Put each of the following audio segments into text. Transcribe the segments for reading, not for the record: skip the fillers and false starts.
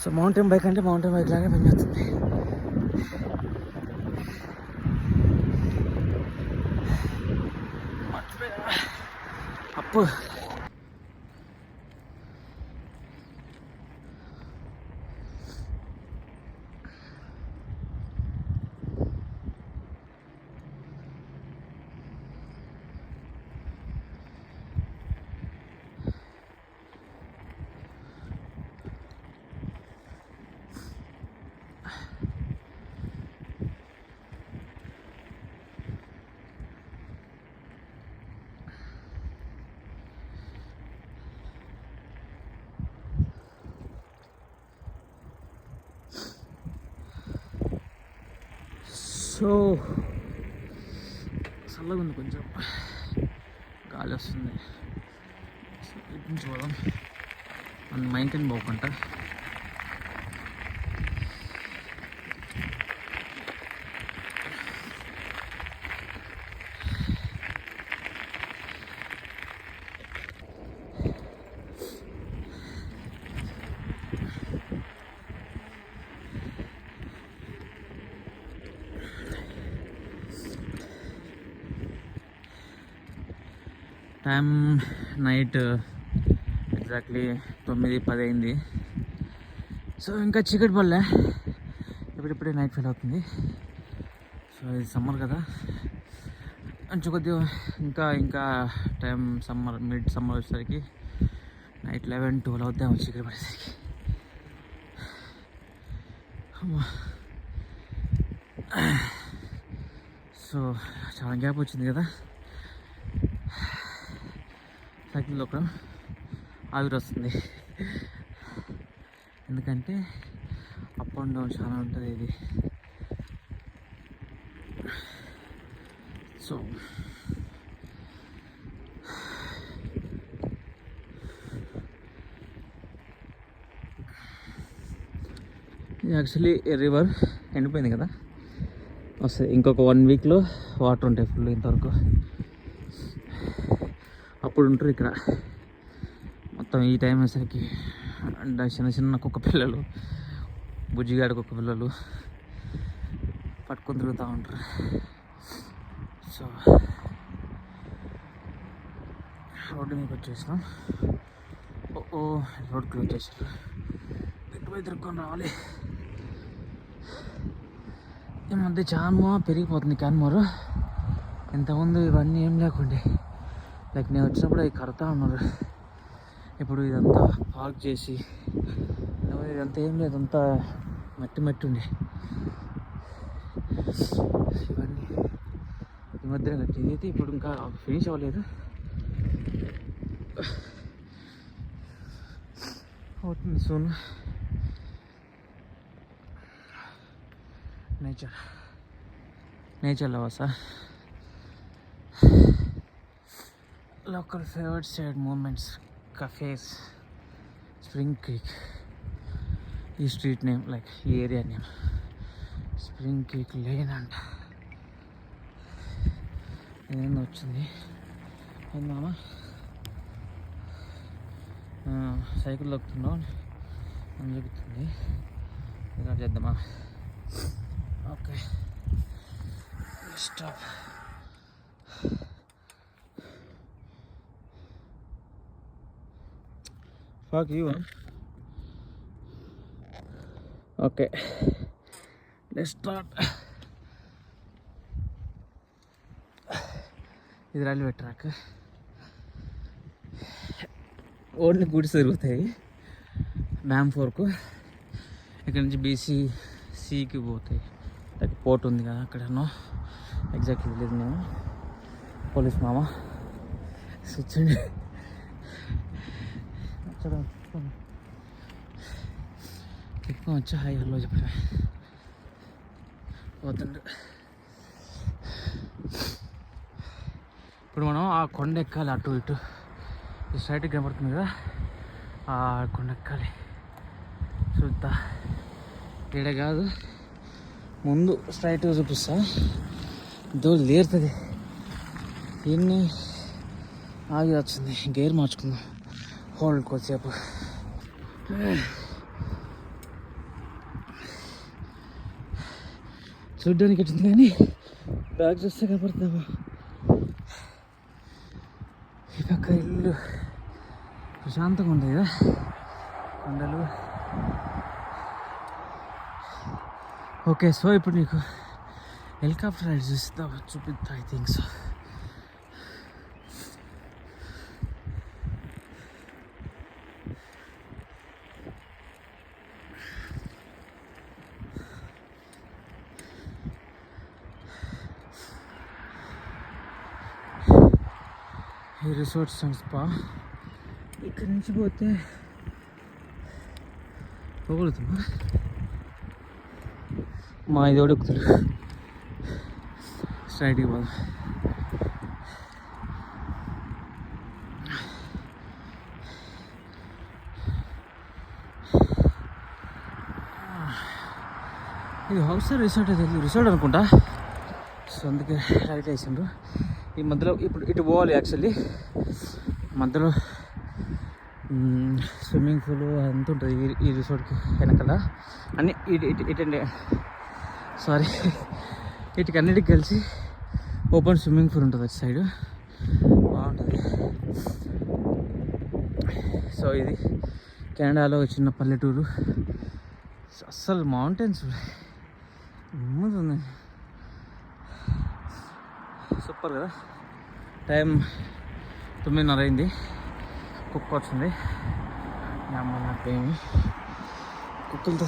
So mountain bike అంటే mountain bike లాగా పనిచేస్తుంది. అప్పు సో చల్లగా ఉంది, కొంచెం గాలి వస్తుంది. సో ఇటు నుంచి పోదాం, మన మౌంటైన్ పోకుండా. టైం నైట్ ఎగ్జాక్ట్లీ 9:10 అయింది. సో ఇంకా చీకటి పడలే, ఇప్పుడిప్పుడే నైట్ ఫీల్ అవుతుంది. సో ఇది సమ్మర్ కదా, కొంచెం కొద్దిగా ఇంకా టైం మిడ్ సమ్మర్ వచ్చేసరికి నైట్ 11-12 అవుతాము చీకటి పడేసరికి. సో చాలా గ్యాప్ వచ్చింది కదా, సైకిల్ ఒక ఆవిరి వస్తుంది. ఎందుకంటే అప్ అండ్ డౌన్ చాలా ఉంటుంది ఇది. సో ఇది యాక్చువల్లీ రివర్ ఎండిపోయింది కదా, వస్తుంది ఇంకొక 1 వీక్లో వాటర్ ఉంటాయి ఫుల్. ఇంతవరకు అప్పుడు ఉంటారు ఇక్కడ మొత్తం. ఈ టైం వేసరికి చిన్న చిన్న కుక్క పిల్లలు, బుజ్జిగాడి కుక్క పిల్లలు పట్టుకొని తిరుగుతూ ఉంటారు. సో రోడ్డు మీకు వచ్చేసినాం. రోడ్ క్లోజ్ చేశారు, ఇటు పోయి తిరుక్కొని రావాలి. ఈ మధ్య చాలా పెరిగిపోతుంది క్యాన్మోర్. ఇంతకుముందు ఇవన్నీ ఏం లేకుండే, లైక్ నేను వచ్చినప్పుడు అవి కడతా ఉన్నారు. ఇప్పుడు ఇదంతా పార్క్ చేసి, ఇదంతా ఏం లేదు, అంతా మట్టి ఉండే. ఇవన్నీ ఈ మధ్యన కట్టేది అయితే ఇప్పుడు ఇంకా ఫినిష్ అవ్వలేదు, అవుతుంది సూన్. నేచర్ లవర్సా? Local favorite side moments, cafes, Spring Creek. ఈ స్ట్రీట్ నేమ్, లైక్ ఈ area name spring creek lane అంట. ఏదైనా వచ్చింది ఏందమ్మా, సైకిల్ దొక్కుతున్నావు అని చెబుతుంది. ఇలా చేద్దామా? Okay stop. Fuck you, huh? Okay, let's start. ఇది రైల్వే ట్రాక్. ఓన్లీ గుడ్స్ తిరుగుతాయి మ్యామ్4కు. ఇక్కడ నుంచి BCCకి పోతాయి. లైక్ పోర్ట్ ఉంది కదా అక్కడనో, ఎగ్జాక్ట్లీ తెలియదు నేను. పోలీస్ మామ కూర్చోండి. ఎక్కువ వచ్చి హాయ్ హలో చెప్పరా పోతుండే. ఇప్పుడు మనం ఆ కొండ ఎక్కాలి, అటు ఇటు. ఈ స్ట్రైట్కి కనబడుతుంది కదా, ఆ కొండ ఎక్కాలి. చూద్దా, ఈడ కాదు, ముందు స్ట్రైట్గా చూపిస్తా. దోలు తీరుతుంది. ఇన్ని ఆగి వచ్చింది, గేర్ మార్చుకుందాం. హోల్డ్ కొద్దిసేపు. చూడ్డానికి ఎట్టుంది కానీ బ్యాగ్ చూస్తే కనపడతావా. ఈ పక్క ఇల్లు ప్రశాంతంగా ఉంది కదా, కొండలు. ఓకే, సో ఇప్పుడు నీకు హెలికాప్టర్ రైడ్ చూపిస్తా ఐ థింక్ సో. ఈ రిసార్ట్స్ అండ్ స్పా ఇక్కడి నుంచి పోతే పోగలుగుతున్నా. మా ఇది ఎక్కుతాడు స్ట్రైట్కి పోదు. ఇది హౌస్ రిసార్ట్ అయితే రిసార్ట్ అనుకుంటా. సో అందుకే రైట్ వేసిండ్రు. ఈ మధ్యలో ఇప్పుడు ఇటు పోవాలి. యాక్చువల్లీ మధ్యలో స్విమ్మింగ్ పూల్ అంతా ఉంటుంది ఈ రిసార్ట్కి వెనకాల. అన్నీ ఇటండి సారీ వీటికి అన్నిటికి కలిసి ఓపెన్ స్విమ్మింగ్ పూల్ ఉంటుంది అటు సైడ్, బాగుంటుంది. సో ఇది కెనడాలో చిన్న పల్లెటూరు. అస్సలు మౌంటైన్స్ ఉంది, సూపర్ కదా. టైం 9:30 అయింది. కుక్క వచ్చింది, నాకేమి కుక్కలతో,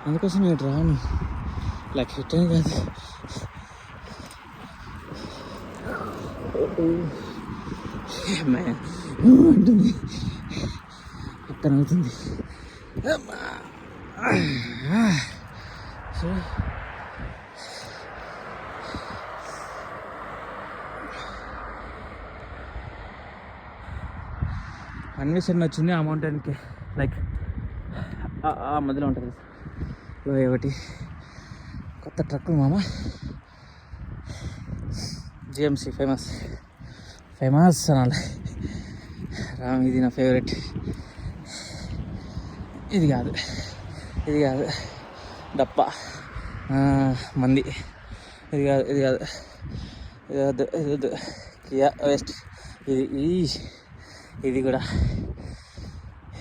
అందుకోసం నేను రాను. లైక్ హిట్ అని కాదు, ఉంటుంది కుక్క నవ్వుతుంది. సో అన్వేషణ వచ్చింది ఆ మౌంటైన్కి, లైక్ ఆ మధ్యలో ఉంటుంది ఒకటి కొత్త ట్రక్కులు మామ. జిఎంసి ఫేమస్ అనాలి. రామ్ ఇది నా ఫేవరెట్. ఇది కాదు డప్ప మంది, ఇది కాదు కియా వెస్ట్. ఇది కూడా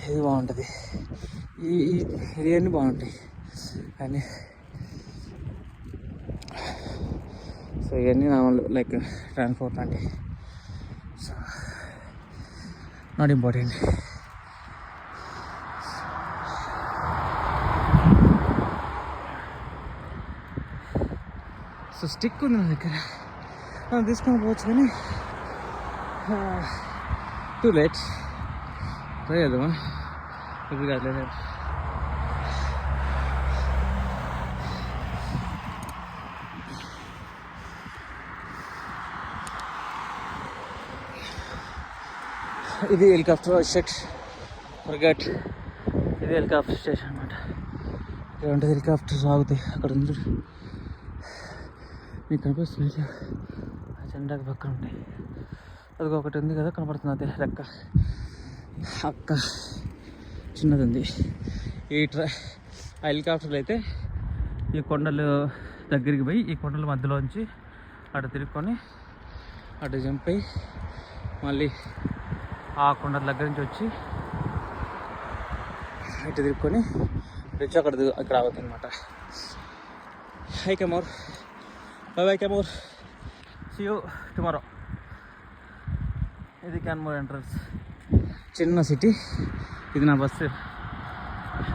ఇది బాగుంటుంది. ఇది అన్నీ బాగుంటాయి కానీ సో ఇవన్నీ నా లైక్ ట్రాన్స్పోర్ట్ అంటే so not important. So stick ఉంది నా దగ్గర, తీసుకొని పోవచ్చు కానీ టూ లేట్. ట్రై చేద్దామా? ఇప్పుడు కాదు. ఇది హెలికాప్టర్ షెట్ ఫర్గట్. ఇది హెలికాప్టర్ స్టేషన్ అనమాట. ఇక్కడ ఉంటుంది హెలికాప్టర్స్ ఆగుతాయి. అక్కడ ఉంది మీకు కనిపిస్తుంది, ఆ జెండాకి పక్కన ఉంటాయి. అది ఒకటి ఉంది కదా కనపడుతుంది, అదే రెక్క అక్క చిన్నది ఉంది. ఆ హెలికాప్టర్లు అయితే ఈ కొండలు దగ్గరికి పోయి ఈ కొండల మధ్యలోంచి అటు తిరుక్కొని అటు జంప్ అయ్యి మళ్ళీ ఆ కొండల దగ్గర నుంచి వచ్చి ఇటు తిరుక్కొని వచ్చి అక్కడ ఆగుతుంది అనమాట. Hi Canmore, bye Canmore, see you tomorrow. ఇది క్యాన్మోర్ ఎంట్రన్స్, చిన్న సిటీ. ఇది నా బస్సు,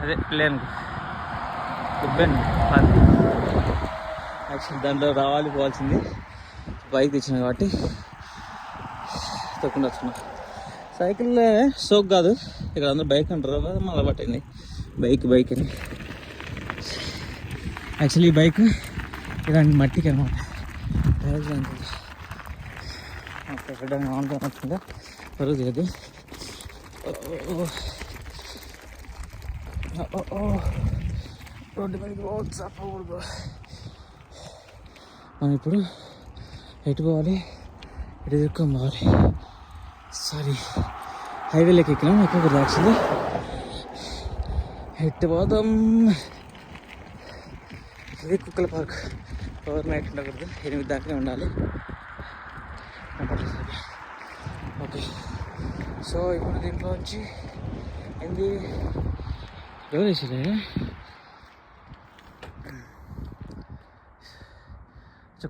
అదే ప్లేన్ దుబ్బెన్. యాక్చువల్లీ దాంట్లో రావాలి పోవాల్సింది, బైక్ తెచ్చిన కాబట్టి తొక్కుండా వచ్చున్నా. సైకిల్ సోక్ కాదు, ఇక్కడ అందరూ బైక్ అంటారు కదా, మళ్ళీ పట్టింది బైక్ అని. యాక్చువల్లీ ఈ బైక్ ఇలాంటి మట్టికి అనమాట. వచ్చిందా పరుగు తెలియదు. రోడ్డు మీద పోకూడదు. మనం ఇప్పుడు ఎటు పోవాలి, ఇటు తిరుక్కొని పోవాలి. సారీ, హైవేలోకి ఎక్కినాం, ఎక్కకూడదు యాక్చువల్లీ. ఎటు పోదాం? ఇది కుక్కల పార్క్. ఓవర్ నైట్ ఉండకూడదు, 8 దాకా ఉండాలి కంపల్సరీ. ఓకే, సో ఇప్పుడు దీంట్లో వచ్చి ఏంది ఎవరు వేసారే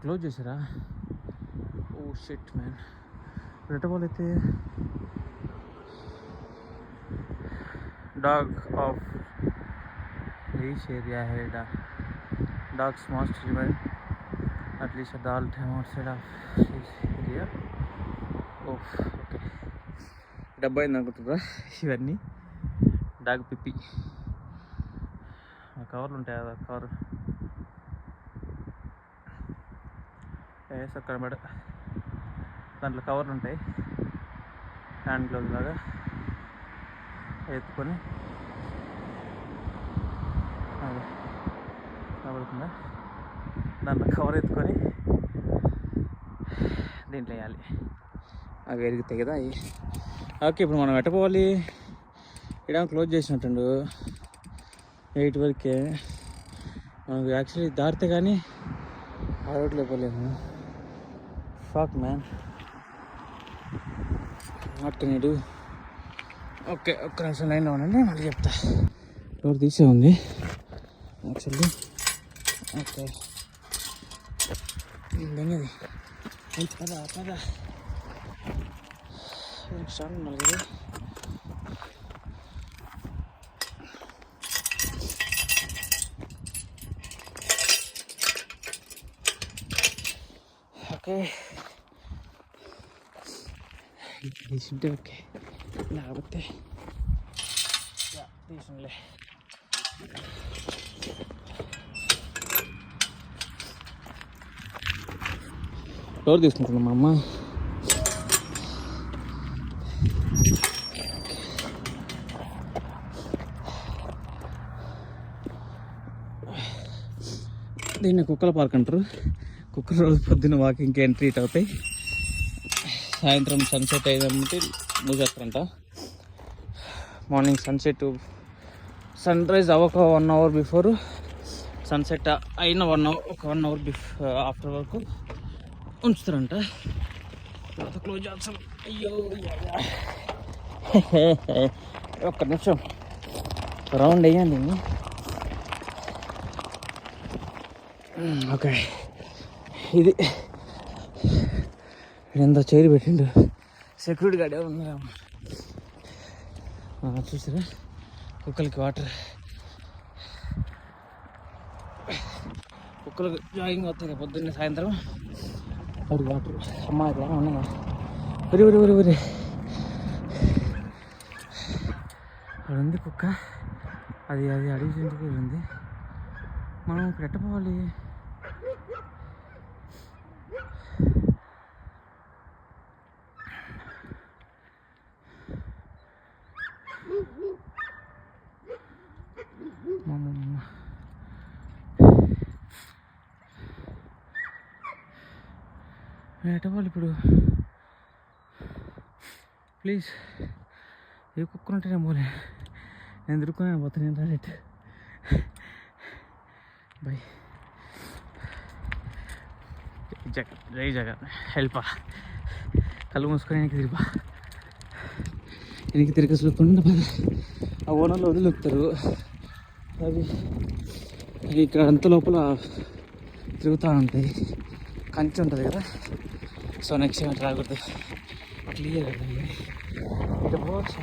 క్లోజ్ చేశారా? Oh shit man. రెటబాల్ అయితే డాగ్ ఆఫ్ రీచ్ ఏరియా है dogs must remain at least at all time outside of this area. Okay, డబ్బా అయింది అనుకుంటుందా ఇవన్నీ? డాగ్ పిప్పి కవర్లు ఉంటాయి కదా, కవర్ వేసి అక్కడ మేడ దాంట్లో కవర్లు ఉంటాయి, హ్యాండ్ గ్లౌజ్ లాగా ఎత్తుకొని కనబడుతుందా, దాంట్లో కవర్ ఎత్తుకొని దీంట్లో వేయాలి, అవి ఎరుగుతాయి కదా అవి. ఓకే, ఇప్పుడు మనం ఎట్టపోవాలి? ఇక్కడ క్లోజ్ చేసినట్టుండు 8 వరకే. మనకు యాక్చువల్లీ దారితే కానీ ఆ రోడ్లో పోలేము. ఫాక్ మ్యాన్, వాట్ నీడు. ఓకే, ఒక్క నిమిషం లైన్లో ఉండండి, మళ్ళీ చెప్తా. డోర్ తీసే ఉంది యాక్చువల్లీ. ఓకే, దెంగది పదా పదా స్టార్ట్ ఉండాలి కదా. ఓకే, తీసుంటే ఓకే, లేకపోతే తీసులే. డోర్ తీసుకుంటున్నా మా అమ్మ. దీన్ని కుక్కల పార్క్ అంటారు. కుక్కలు రోజు పొద్దున్న వాకింగ్కి ఎంట్రీ అవుతాయి, సాయంత్రం సన్సెట్ అయ్యిందంటే మూసేస్తారంట. మార్నింగ్ సన్సెట్ సన్ రైజ్ అవ్వక 1 అవర్ బిఫోర్, సన్సెట్ అయిన 1 అవర్ ఆఫ్టర్ వరకు ఉంచుతారంట. తర్వాత క్లోజ్ చేస్తాం. అయ్యో ఒక్క నిమిషం రౌండ్ వేయండి. ఓకే, ఇది ఎంత చైర్ పెట్టిండు, సెక్యూరిటీ గార్డ్ ఎవరు ఉన్నారా? చూసారా కుక్కలకి వాటర్, కుక్కలకు జాగింగ్ వస్తాయి పొద్దున్నే సాయంత్రం. వాటి వాటర్ అమ్మా ఇట్లా ఉన్నాయా? ఒరి ఒరి ఒరి ఒరి అక్కడ ఉంది కుక్క, అది అడిగి ఇంటికి వెళ్ళింది. మనం ఇప్పుడు ఎట్టపోవాలి? ఎట్టపోవాలి ఇప్పుడు? ప్లీజ్, ఏ కుక్కలు ఉంటే నేను పోలే, నేను తిరుక్కుని పోతాను. నేను రైట్ బై జై జగన్ హెల్పా. కళ్ళు మూసుకొని వెనక్కి తిరిపా, వెనక్కి తిరిగి చూసుకుంటే ఆ ఓనర్లు వదిలేపుతారు. అవి ఇక్కడ అంత లోపల తిరుగుతూ ఉంటాయి, కంచి ఉంటుంది కదా. సో నెక్స్ట్ ఏమైనా రాకూడదు, క్లియర్ కదా. ఇక్కడ పోవచ్చు